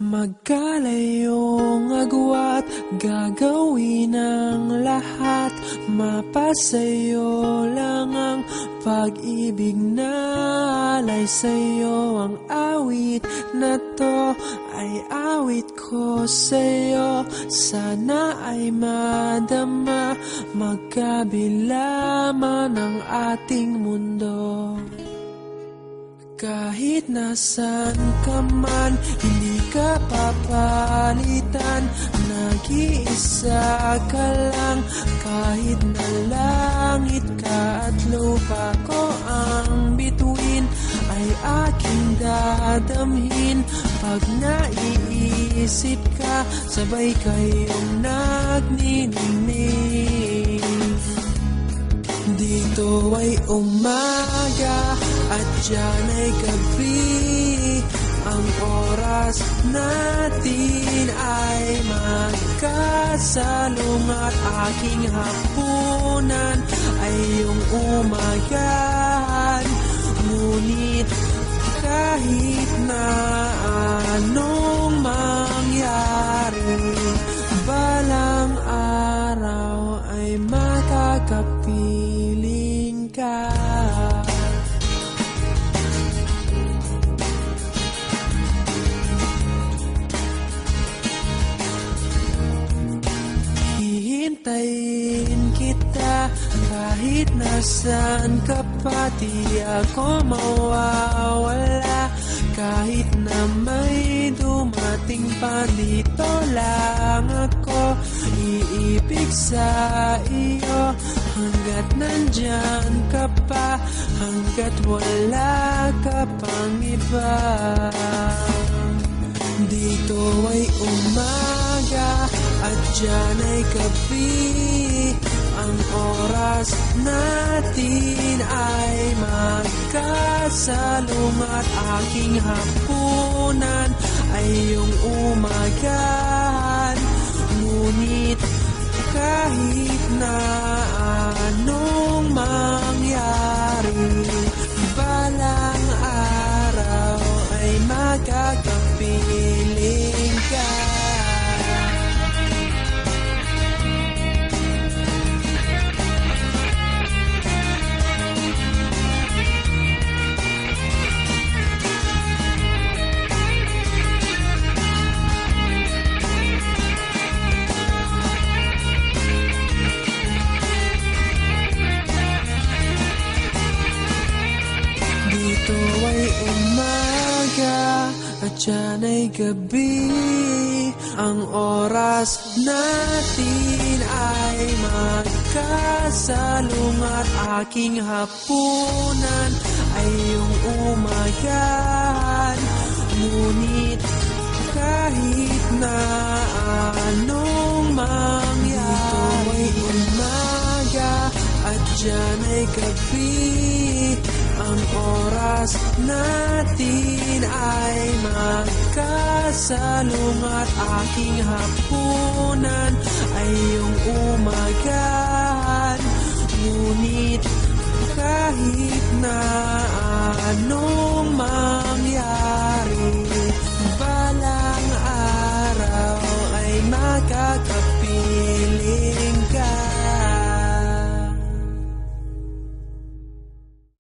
Magkalayong agwat, gagawin ang lahat. Mapasayo lang ang pag-ibig na alay sa'yo. Ang awit na to ay awit ko sa'yo. Sana ay madama, magkabila man ang ating mundo. Kahit nasan ka man, hindi ka papalitan. Nag-iisa ka lang, kahit na langit ka at lupa ko ang bituin, ay aking dadamhin. Pag naiisip ka, sabay kayong nagniningning. Dito ay umaga at diyan ay gabi. Ang oras natin ay magkasalong at aking hapunan ay iyong umagahan. Ngunit kahit na anong mangyari, balang araw ay makakapiling ka. Hihintayin kita kahit nasaan ka pa. Di ako mawawala kahit na may dumating pa. Dito lang ako iibig sa iyo hanggat nandyan ka pa, hanggat wala ka pang iba. Dito ay umaga at diyan ay gabi. Ang oras natin ay magkasalong at aking hapunan ay iyong umagahan. Ngunit kahit na anong mangyari, balang araw ay magkakapiling ka. Dito ay umaga at diyan ay gabi. Ang oras natin ay magkasalong at aking hapunan ay iyong umagahan. Ngunit kahit na anong mangyari, dito ay umaga at diyan ay gabi. Ang oras natin ay magkasalong at aking hapunan ay iyong umagahan. Ngunit kahit na ano